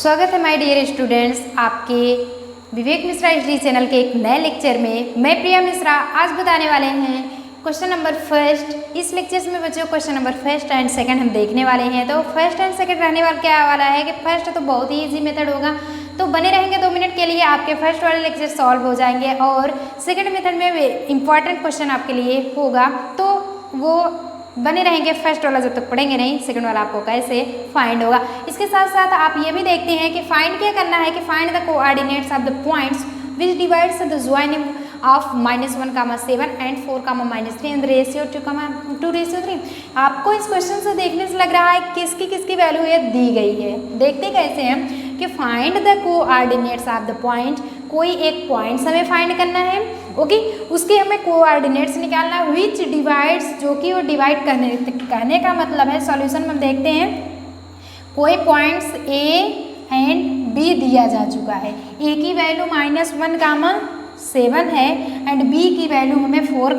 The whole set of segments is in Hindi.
स्वागत है माय डियर स्टूडेंट्स आपके विवेक मिश्रा हिस्ट्री चैनल के एक नए लेक्चर में। मैं प्रिया मिश्रा आज बताने वाले हैं क्वेश्चन नंबर फर्स्ट। इस लेक्चर में बच्चों question number first and second हम देखने वाले हैं। तो फर्स्ट एंड सेकंड रहने वाला क्या वाला है कि फर्स्ट तो बहुत ही इजी मेथड होगा, तो बने रहेंगे 2 मिनट के लिए, आपके फर्स्ट वाले लेक्चर सॉल्व हो जाएंगे और सेकंड मेथड में इंपॉर्टेंट क्वेश्चन आपके लिए होगा, तो वो बने रहेंगे। फर्स्ट वाला जब तक पढ़ेंगे नहीं, सेकंड वाला आपको कैसे फाइंड होगा। इसके साथ साथ आप ये भी देखते हैं कि फाइंड क्या करना है कि find the coordinates of the points which divides the joining of -1, 7 and 4, -3 and ratio 2:3। आपको इस क्वेश्चन से देखने से लग रहा है किसकी किसकी वैल्यू ये दी गई है। देखते कैसे हैं कि find the coordinates of the point, कोई एक पॉइंट्स हमें फाइंड करना है, ओके उसके हमें कोऑर्डिनेट्स निकालना है विच डिवाइड्स, जो कि वो डिवाइड कहने का मतलब है सॉल्यूशन में हम देखते हैं कोई पॉइंट्स ए एंड बी दिया जा चुका है। ए की वैल्यू -1, 7 है एंड बी की वैल्यू हमें 4,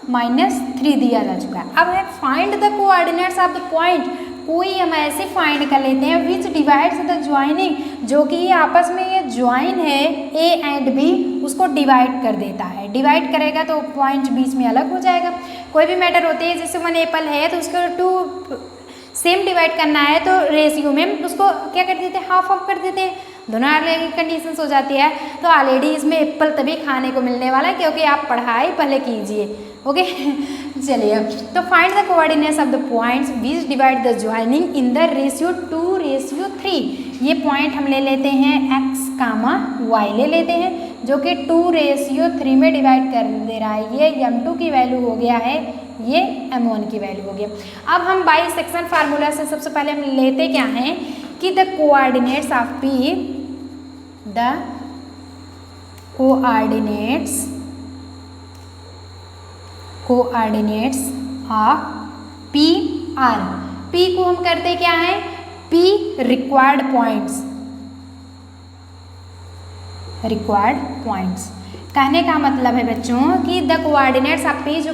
-3 दिया जा चुका है। अब हमें find the coordinates of the point, कोई हम ऐसे फाइंड कर लेते हैं विच डिवाइड्स द ज्वाइनिंग, जो कि आपस में ये ज्वाइन है ए एंड बी, उसको डिवाइड कर देता है। डिवाइड करेगा तो पॉइंट बीच में अलग हो जाएगा। कोई भी मैटर होती है, जैसे 1 एप्पल है तो उसको 2 सेम डिवाइड करना है तो रेशियो में उसको क्या कर देते हैं, हाफ ऑफ कर देते हैं। दोनों अलग कंडीशंस हो जाती है। तो ऑलरेडी इसमें एप्पल तभी खाने को मिलने वाला है क्योंकि आप पढ़ाई पहले कीजिए, ओके। चलिए, तो find the coordinates of the points which divide the joining in the ratio 2:3। ये पॉइंट हम ले लेते हैं x, y ले लेते हैं जो कि 2:3 में डिवाइड कर दे रहा है। ये m2 की वैल्यू हो गया है, ये m1 की वैल्यू हो गया। अब हम बाइसेक्शन फार्मूला से सबसे पहले हम लेते क्या हैं कि the coordinates of P, the coordinates of P are, P को हम करते क्या है, P रिक्वायर्ड पॉइंट्स। कहने का मतलब है बच्चों कि द कोऑर्डिनेट्स ऑफ P, जो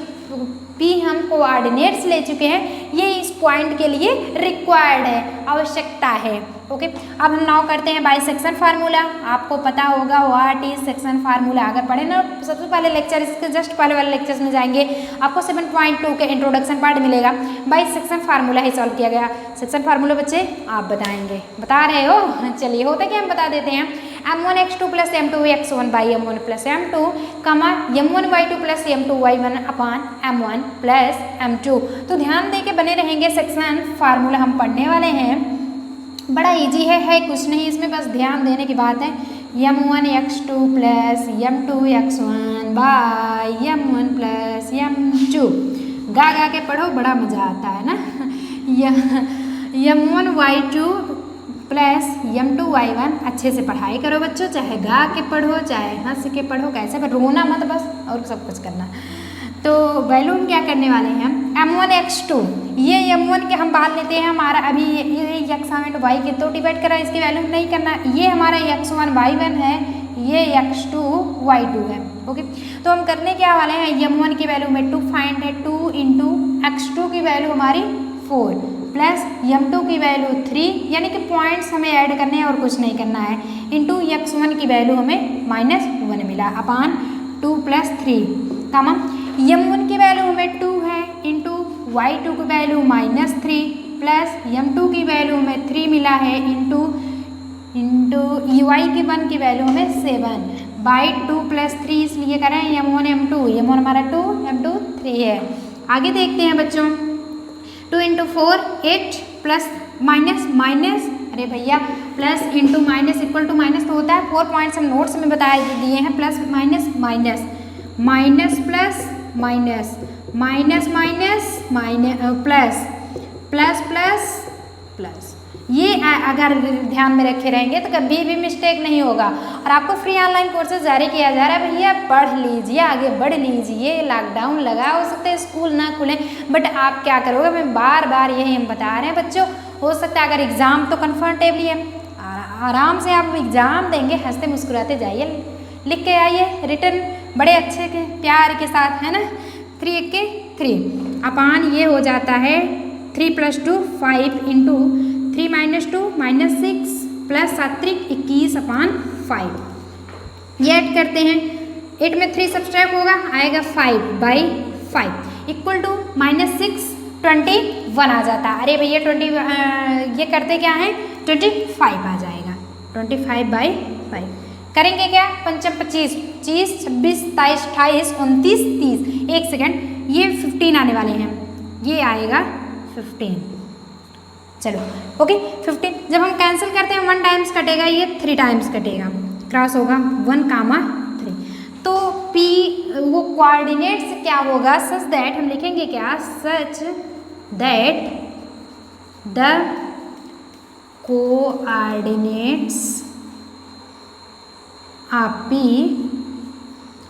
P हम कोऑर्डिनेट्स ले चुके हैं, ये इस पॉइंट के लिए रिक्वायर्ड है, आवश्यकता है, ओके। अब हम नाउ करते हैं बाइसेक्शन फार्मूला। आपको पता होगा व्हाट इज सेक्शन फार्मूला, अगर पढ़े ना सबसे पहले लेक्चर, इसके जस्ट पहले वाले लेक्चर्स में जाएंगे आपको 7.2 के इंट्रोडक्शन पार्ट मिलेगा। बाइसेक्शन फार्मूला ही सॉल्व किया गया। सेक्शन फार्मूला बच्चे आप बताएंगे, बता रहे हो, चलिए होता क्या हम बता देते हैं। m1x2 + m2x1 / m1 + m2, m1y2 + m2y1 अपान m1 + m2। तो ध्यान दे के बने रहेंगे, सेक्शन फार्मूला हम पढ़ने वाले हैं। बड़ा इजी है कुछ नहीं इसमें, बस ध्यान देने की बात है। m1x2 + m2x1 / m1 + m2, गा के पढ़ो, बड़ा मज़ा आता है ना। m1y2 + m2y1, अच्छे से पढ़ाई करो बच्चों, चाहे गा के पढ़ो चाहे हंस के पढ़ो, कैसे पर रोना मत बस, और सब कुछ करना। तो वैल्यू हम क्या करने वाले हैं, m1x2, ये m1 के हम बाहर लेते हैं, हमारा अभी ये x और y के तो डिवाइड करा, इसकी वैल्यू नहीं करना। ये हमारा x1 y1 है, ये x2 y2 है, ओके। तो हम करने क्या वाले हैं, m1 की वैल्यू में 2 फाइंड है, 2 × x2 की वैल्यू हमारी 4 प्लस m2 की वैल्यू 3, यानी कि पॉइंट्स हमें ऐड करने हैं और कुछ नहीं करना है, इंटू x1 की वैल्यू हमें -1 मिला अपान 2 + 3, कामा m1 की वैल्यू हमें 2 है, इंटू y2 की वैल्यू -3 प्लस m2 की वैल्यू हमें 3 मिला है, इंटू y1 की वैल्यू हमें 7/2 + 3, इसलिए करें m1 m2, m1 हमारा 2, m2 3 है। आगे देखते हैं बच्चों, 2 × 4 8 प्लस माइनस, अरे भैया plus into minus equal to minus तो होता है। 4 पॉइंट्स हम नोट्स में बताए दिए हैं, प्लस माइनस प्लस। ये अगर ध्यान में रखे रहेंगे तो कभी भी मिस्टेक नहीं होगा। और आपको फ्री ऑनलाइन कोर्सेज जारी किया जा रहा है, भैया पढ़ लीजिए, आगे बढ़ लीजिए। लॉकडाउन लगा, हो सकता है स्कूल ना खुले, बट आप क्या करोगे, मैं बार यही हम बता रहे हैं बच्चों। हो सकता है अगर एग्ज़ाम तो कंफर्टेबली है, आराम से आप एग्ज़ाम देंगे, हंसते मुस्कुराते जाइए, लिख के आइए रिटर्न बड़े अच्छे के प्यार के साथ, है ना। 3 × 3 अपान ये हो जाता है 3 + 2 5 × 3 - 2 -6 प्लस 7×21/5, ये ऐड करते हैं। 8 में 3 सब्सट्रैक्ट होगा, आएगा 5/5 इक्वल टू -6/21 आ जाता। अरे भैया 20 ये करते क्या है 25 आ जाएगा, 25/5 करेंगे क्या, 5 25 25 26 27 28 29 30, 1 सेकेंड, ये 15 आने वाले हैं, ये आएगा 15। चलो ओके 15, जब हम कैंसिल करते हैं 1 टाइम्स कटेगा, ये 3 टाइम्स कटेगा, क्रॉस होगा 1,3। तो P वो कोऑर्डिनेट्स क्या होगा, सच दैट हम लिखेंगे क्या, such that the coordinates of P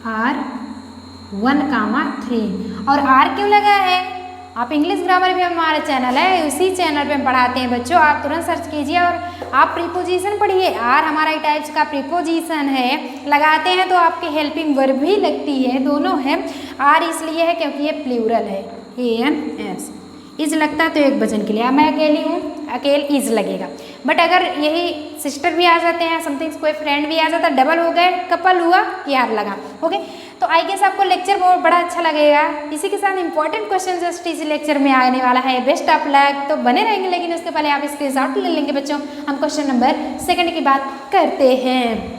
are 1,3। और R क्यों लगा है, आप इंग्लिश ग्रामर भी हमारा चैनल है, उसी चैनल पे हम पढ़ाते हैं बच्चों, आप तुरंत सर्च कीजिए और आप प्रीपोजिशन पढ़िए। आर हमारा एक टाइप्स का प्रीपोजिशन है, लगाते हैं तो आपके हेल्पिंग वर्ब भी लगती है, दोनों है। आर इसलिए है क्योंकि ये प्लूरल है, ANS। इज लगता है तो एक वचन के लिए, अब मैं अकेली हूँ, अकेले इज लगेगा। बट अगर यही सिस्टर भी आ जाते हैं, समथिंग कोई फ्रेंड भी आ जाता है, डबल हो गए, कपल हुआ, यार लगा। ओके तो आई गेस आपको लेक्चर बहुत बड़ा अच्छा लगेगा। इसी के साथ इंपॉर्टेंट क्वेश्चन जस्ट इसी लेक्चर में आने वाला है। बेस्ट ऑफ लक, तो बने रहेंगे, लेकिन उसके पहले आप स्क्रीनशॉट ले लेंगे बच्चों। हम क्वेश्चन नंबर 2 की बात करते हैं।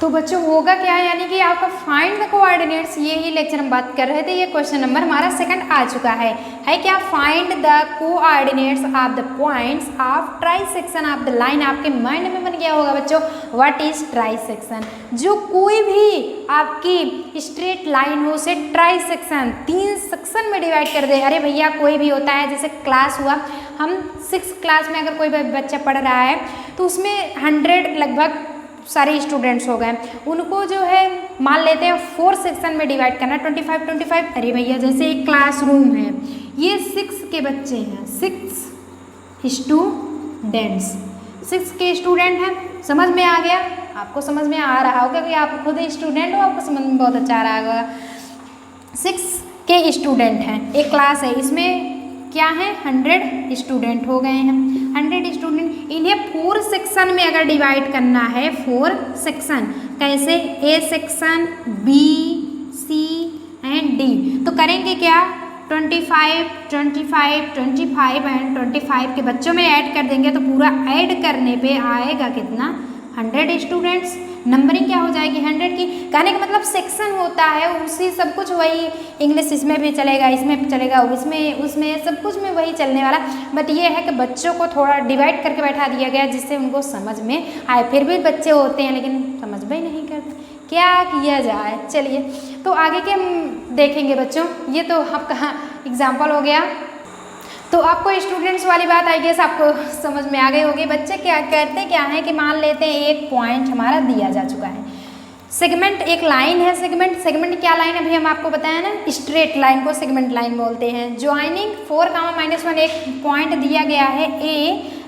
तो बच्चों होगा क्या, यानी कि आपका फाइंड द कोऑर्डिनेट्स, ये ही लेक्चर हम बात कर रहे थे, ये क्वेश्चन नंबर हमारा 2 आ चुका है क्या, find the coordinates of the points of trisection of the line. आपके माइंड में बन गया होगा बच्चों, व्हाट इज ट्राइसेक्शन, जो कोई भी आपकी स्ट्रेट लाइन हो उसे ट्राइसेक्शन 3 सेक्शन में डिवाइड कर दे। अरे भैया कोई भी होता है, जैसे क्लास हुआ, हम 6th क्लास में अगर कोई बच्चा पढ़ रहा है तो उसमें 100 लगभग सारे स्टूडेंट्स हो गए, उनको जो है मान लेते हैं 4 सेक्शन में डिवाइड करना, 25। अरे भैया जैसे एक क्लासरूम है, ये 6 के बच्चे हैं, 6 स्टूडेंट्स, 6 के स्टूडेंट हैं, समझ में आ गया, आपको समझ में आ रहा होगा कि आप खुद स्टूडेंट हो, आपको समझ में बहुत अच्छा आ रहा होगा। 6 के स्टूडेंट हैं, एक क्लास है, इसमें क्या है 100 स्टूडेंट हो गए हैं, 100 स्टूडेंट, इन्हें 4 सेक्शन में अगर डिवाइड करना है, 4 सेक्शन कैसे, A section, B, C and D, तो करेंगे क्या 25 एंड 25 के बच्चों में ऐड कर देंगे, तो पूरा ऐड करने पे आएगा कितना 100 स्टूडेंट्स, नंबरिंग क्या हो जाएगी 100 की। कहने का मतलब सेक्शन होता है उसी, सब कुछ वही, इंग्लिश इसमें भी चलेगा, इसमें भी चलेगा, उसमें सब कुछ में वही चलने वाला, बट ये है कि बच्चों को थोड़ा डिवाइड करके बैठा दिया गया जिससे उनको समझ में आए। फिर भी बच्चे होते हैं लेकिन समझ में ही नहीं करते, क्या किया जाए। चलिए तो आगे के हम देखेंगे बच्चों, ये तो आपका एग्जाम्पल हो गया। तो आपको स्टूडेंट्स वाली बात आई गेस आपको समझ में आ गई होगी। बच्चे क्या करते क्या है कि मान लेते हैं एक पॉइंट हमारा दिया जा चुका है, सेगमेंट एक लाइन है, सेगमेंट क्या लाइन है अभी हम आपको बताया ना, स्ट्रेट लाइन को सेगमेंट लाइन बोलते हैं। ज्वाइनिंग 4, -1 एक पॉइंट दिया गया है A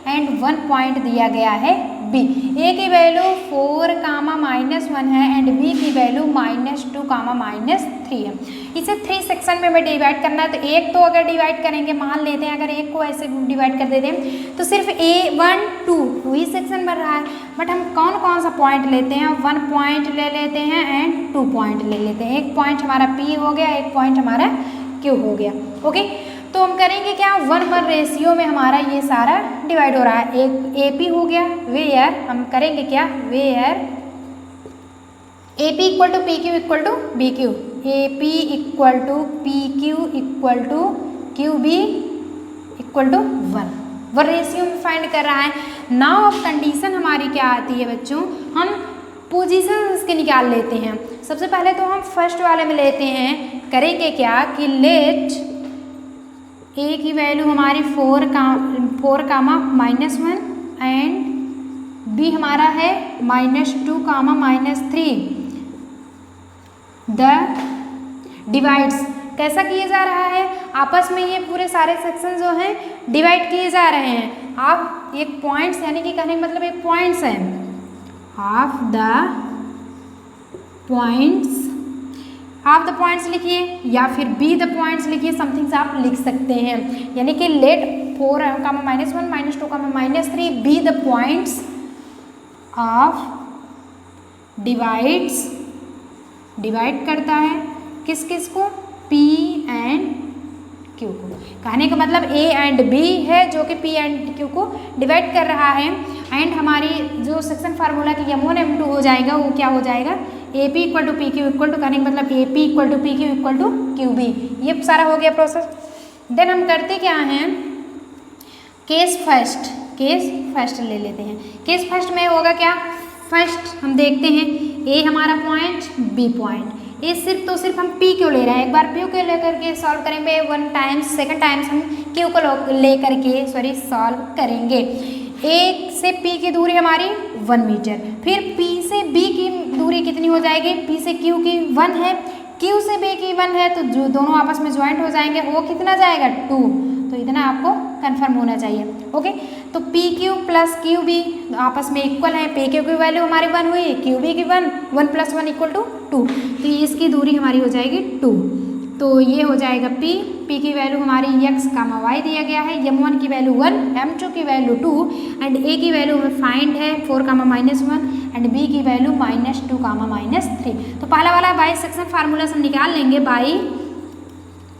एंड 1 पॉइंट दिया गया है B। A की वैल्यू 4, -1 है एंड B की वैल्यू -2, -3 है। इसे 3 सेक्शन में डिवाइड करना है, तो एक तो अगर डिवाइड करेंगे, मान लेते हैं अगर एक को ऐसे डिवाइड कर देते हैं तो सिर्फ A1 2 ही सेक्शन बन रहा है, बट हम कौन कौन सा पॉइंट लेते हैं, 1 पॉइंट ले लेते हैं एंड 2 पॉइंट ले लेते हैं। एक पॉइंट हमारा P हो गया, एक पॉइंट हमारा Q हो गया। ओके तो हम करेंगे क्या, 1:1 रेशियो में हमारा ये सारा डिवाइड हो रहा है। एक AP हो गया, वेयर हम करेंगे क्या, where AP = PQ = BQ, AP = PQ = QB = 1 ratio में फाइंड कर रहा है। नाउ अब कंडीशन हमारी क्या आती है बच्चों, हम पोजीशन इसके निकाल लेते हैं। सबसे पहले तो हम फर्स्ट वाले में लेते हैं, करेंगे क्या कि लेट A की वैल्यू हमारी 4, -1 एंड B हमारा है -2, -3। द डिवाइड्स कैसा किया जा रहा है, आपस में ये पूरे सारे सेक्शन जो हैं डिवाइड किए जा रहे हैं। आप एक पॉइंट्स यानी कि कहने का मतलब एक पॉइंट्स है, ऑफ द पॉइंट्स लिखिए या फिर बी द पॉइंट्स लिखिए, समथिंग से आप लिख सकते हैं। यानी कि let 4 comma -1 -2 comma -3 be the points of divide करता है किस किस को, P एंड Q को। कहने का मतलब A एंड B है जो कि P एंड Q को डिवाइड कर रहा है। एंड हमारी जो सेक्शन फार्मूला की M1 M2 हो जाएगा वो क्या हो जाएगा, AP equal to PQ equal to, कहने का मतलब AP equal to PQ equal to QB। ये सारा हो गया प्रोसेस। देन हम करते क्या हैं, केस फर्स्ट ले लेते हैं। केस फर्स्ट में होगा क्या, फर्स्ट हम देखते हैं A हमारा पॉइंट, B पॉइंट। ये सिर्फ तो सिर्फ हम P क्यों ले रहे हैं, एक बार P को लेकर के सॉल्व करेंगे 1 टाइम्स, सेकंड टाइम्स हम Q को लेकर के सॉल्व करेंगे। A से P की दूरी हमारी 1 मीटर, फिर P से B की दूरी कितनी हो जाएगी, P से Q की 1 है, Q से B की 1 है, तो जो दोनों आपस में ज्वाइंट हो जाएंगे वो कितना जाएगा 2। तो इतना आपको कंफर्म होना चाहिए। ओके, तो PQ प्लस QB आपस में इक्वल है, PQ की वैल्यू हमारी 1 हुई, QB की 1 प्लस 1 इक्वल टू 2, तो इसकी दूरी हमारी हो जाएगी 2। तो ये हो जाएगा P की वैल्यू हमारी x, y दिया गया है, M1 की वैल्यू 1, M2 की वैल्यू 2 एंड A की वैल्यू हमें फाइंड है 4, -1 एंड B की वैल्यू -2, -3। तो पहला वाला बाई सेक्शन फार्मूला से हम निकाल लेंगे, बाई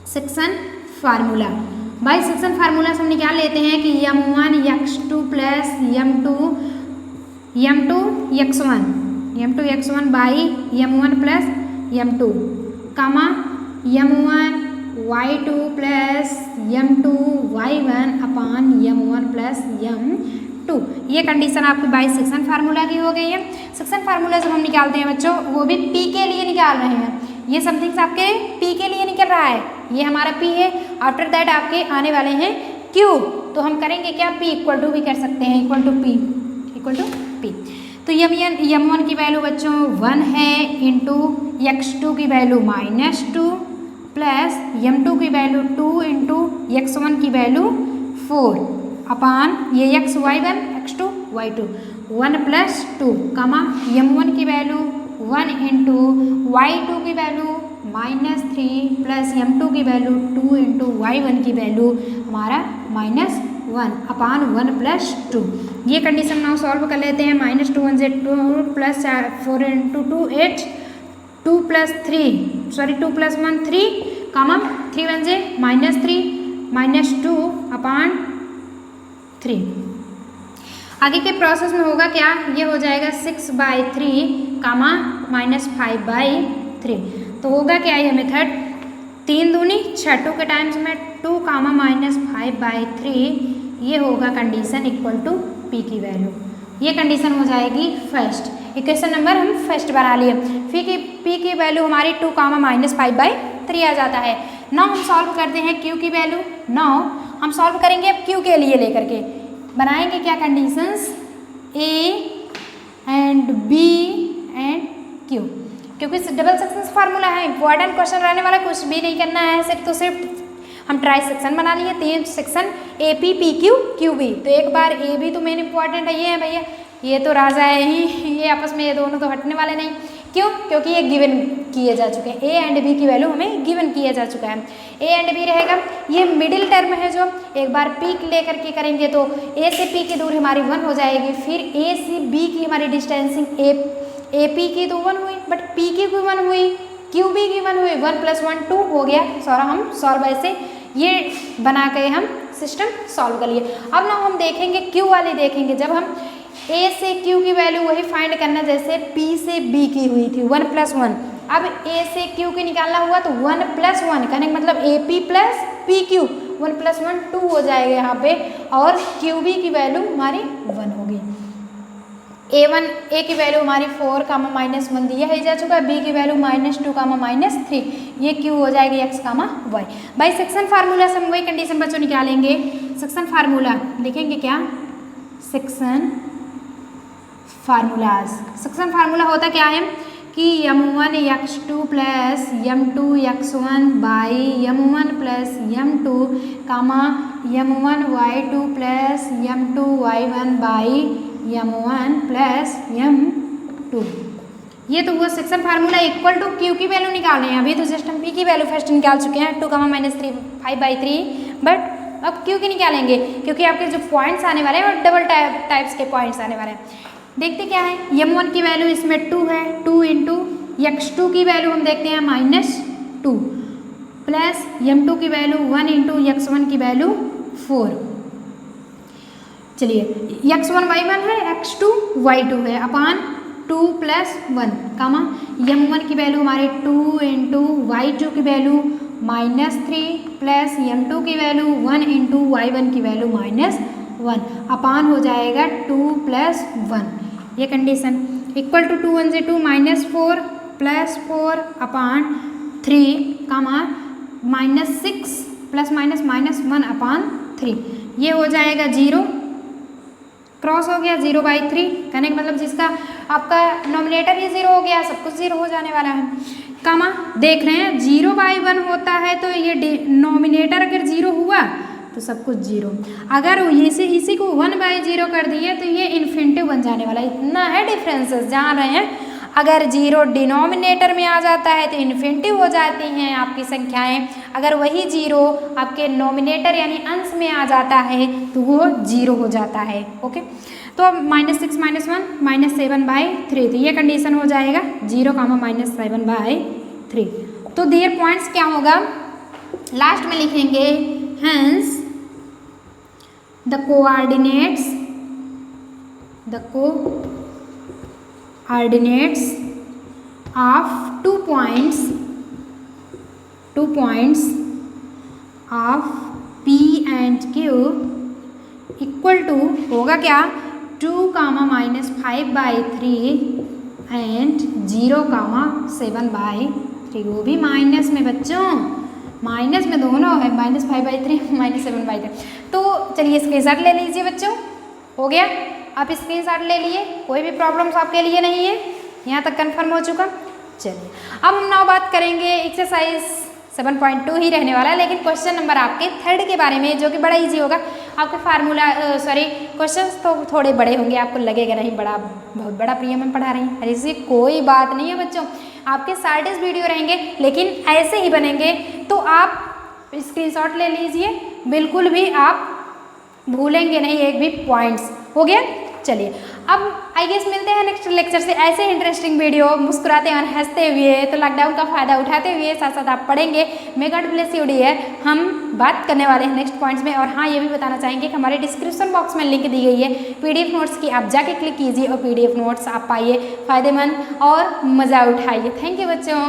सेक्शन फार्मूला से हम निकाल लेते हैं कि M1 x2 plus M2 x1 by M1 plus M2 comma M1 y2 plus M2 y1 upon M1 plus M2। ये कंडीशन आपकी बाई सेक्शन फार्मूला की हो गई है। सेक्शन फार्मूला जब हम निकालते हैं बच्चों, वो भी P के लिए निकाल रहे हैं। ये समथिंग्स आपके P के लिए निकल रहा है, ये हमारा P है। आफ्टर दैट आपके आने वाले हैं Q, तो हम करेंगे क्या, P इक्वल टू भी कर सकते हैं, इक्वल टू P। तो M1 की वैल्यू बच्चों 1 है, इंटू x2 की वैल्यू -2 प्लस M2 की वैल्यू 2 इंटू x1 की वैल्यू 4 अपान ये x y1 x2 y2 1 plus 2 कामा M1 की वैल्यू 1 इंटू y2 की वैल्यू -3 प्लस M2 की वैल्यू 2 इंटू y1 की वैल्यू हमारा -1 अपान 1 प्लस 2। ये कंडीशन नाउ सॉल्व कर लेते हैं। -2 1 से 2 प्लस 4 इंटू 2 8, 2 प्लस 1 3 कामा 3 1 से -3 -2 अपान 3। आगे के प्रोसेस में होगा क्या, ये हो जाएगा 6/3 कामा -5/3। तो होगा क्या ये मेथड, 3 दूनी 6, 2 के टाइम्स में 2 कामा -5/3, ये होगा कंडीशन इक्वल टू P की वैल्यू। ये कंडीशन हो जाएगी फर्स्ट। इक्वेशन नंबर हम फर्स्ट बना लिए। फिर P की वैल्यू हमारी 2 कामा -5/3 आ जाता है। नाउ हम सॉल्व करते हैं Q की वैल्यू। नाउ हम सॉल्व करेंगे अब Q के लिए लेकर के, बनाएंगे क्या conditions, A and B and Q, क्योंकि डबल सेक्शन फार्मूला है, इंपॉर्टेंट क्वेश्चन रहने वाला, कुछ भी नहीं करना है, सिर्फ हम ट्राई सेक्शन बना लिए, 3 सेक्शन AP PQ QB। तो एक बार AB तो मेन इंपॉर्टेंट है, ये है भैया, ये तो राजा है ही, ये आपस में ये दोनों तो हटने वाले नहीं। क्यों, क्योंकि ये गिवन किए जा चुके हैं, A एंड B की वैल्यू हमें गिवन किया जा चुका है। A एंड B रहेगा, ये मिडिल टर्म है जो एक बार P लेकर के करेंगे तो A से P की दूरी हमारी 1 हो जाएगी, फिर A से B की हमारी डिस्टेंसिंग AP की तो 1 हुई, बट P की भी 1 हुई, QB की 1 हुई, 1 + 1 2 हो गया। सारा हम सॉल्व ऐसे ये बना के हम सिस्टम सॉल्व कर लिए। अब ना हम देखेंगे Q वाली देखेंगे, जब हम A से Q की वैल्यू वही फाइंड करना जैसे P से B की हुई थी 1 + 1। अब A से Q की निकालना हुआ तो 1 + 1 कहने का मतलब AP + PQ 1 + 1 2 हो जाएगा यहाँ पे, और QB की वैल्यू हमारी 1 होगी। A की वैल्यू हमारी 4 कामा -1 दिया है जा चुका है, B की वैल्यू -2 कामा -3, ये Q हो जाएगी x comma y। By section formula से हम वही कंडीशन बच्चों निकालेंगे। सेक्शन फार्मूला लिखेंगे क्या, सेक्शन फार्मूलाज। सेक्शन फार्मूला होता क्या है कि M1 x2 plus M2 x1 by M1 plus M2 comma M1 y2 plus M2 y1 by M1 plus M2। ये तो वो section formula equal to Q की वैल्यू निकाल रहे हैं। अभी तो जस्ट हम P की वैल्यू फर्स्ट निकाल चुके हैं, 2 -3 5/3, बट अब क्यों की निकालेंगे, क्योंकि आपके जो पॉइंट्स आने वाले हैं वो डबल टाइप्स के पॉइंट्स आने वाले हैं। देखते क्या है, m1 की वैल्यू इसमें 2 है, 2 इंटू x2 की वैल्यू हम देखते हैं -2 प्लस m2 की वैल्यू 1 इंटू x1 की वैल्यू 4। चलिए x1 y1 है, x2 y2 है, अपान 2 प्लस 1 कामा m1 की वैल्यू हमारे 2 इंटू y2 की वैल्यू -3 प्लस m2 की वैल्यू 1 इंटू y1 की वैल्यू -1 अपान हो जाएगा 2 प्लस 1। ये कंडीशन इक्वल टू 2 1 से 2 -4 प्लस 4 अपान 3 कामा -6 प्लस -1 अपान 3। ये हो जाएगा 0, क्रॉस हो गया 0/3, कहने का मतलब जिसका आपका नॉमिनेटर ही 0 हो गया, सब कुछ 0 हो जाने वाला है। कामा देख रहे हैं 0/1 होता है तो ये नॉमिनेटर अगर 0 हुआ तो सब कुछ 0, अगर इसी को 1/0 कर दिए तो ये इन्फिनिटिव बन जाने वाला है। इतना है डिफरेंसेस जान रहे हैं। अगर 0 डिनोमिनेटर में आ जाता है तो इन्फिनिटिव हो जाती हैं आपकी संख्याएं, अगर वही 0 आपके नॉमिनेटर यानी अंश में आ जाता है तो वो 0 हो जाता है। ओके, तो अब -6 -1 -7/3, तो ये कंडीशन हो जाएगा 0, -7/3। तो देयर पॉइंट्स क्या होगा, लास्ट में लिखेंगे hence the coordinates of 2 points of P and Q equal to होगा क्या 2, -5/3 एंड 0, 7/3। वो भी माइनस में बच्चों, माइनस में दोनों है, -5/3 -7/3। तो चलिए स्क्रीनशॉट ले लीजिए बच्चों, हो गया, आप स्क्रीनशॉट ले लिए, कोई भी प्रॉब्लम्स आपके लिए नहीं है, यहाँ तक कंफर्म हो चुका। चलिए अब हम नाउ बात करेंगे एक्सरसाइज 7.2 ही रहने वाला है, लेकिन क्वेश्चन नंबर आपके 3rd के बारे में, जो कि बड़ा इजी होगा। आपके फार्मूला क्वेश्चंस तो थोड़े बड़े होंगे, आपको लगेगा नहीं बहुत बड़ा प्रिया मैम पढ़ा रही हैं, ऐसी कोई बात नहीं है बच्चों। आपके शॉर्टेज वीडियो रहेंगे लेकिन ऐसे ही बनेंगे, तो आप स्क्रीनशॉट ले लीजिए, बिल्कुल भी आप भूलेंगे नहीं एक भी पॉइंट्स। हो गया, चलिए अब आई गेस मिलते हैं नेक्स्ट लेक्चर से ऐसे इंटरेस्टिंग वीडियो, मुस्कुराते और हंसते हुए, तो लॉकडाउन का फायदा उठाते हुए साथ साथ आप पढ़ेंगे। May God bless you dear. हम बात करने वाले हैं नेक्स्ट पॉइंट्स में, और हाँ ये भी बताना चाहेंगे कि हमारे डिस्क्रिप्शन बॉक्स में लिंक दी गई है PDF नोट्स की, आप जाके क्लिक कीजिए और PDF नोट्स आप पाइए, फ़ायदेमंद और मज़ा उठाइए। थैंक यू बच्चों।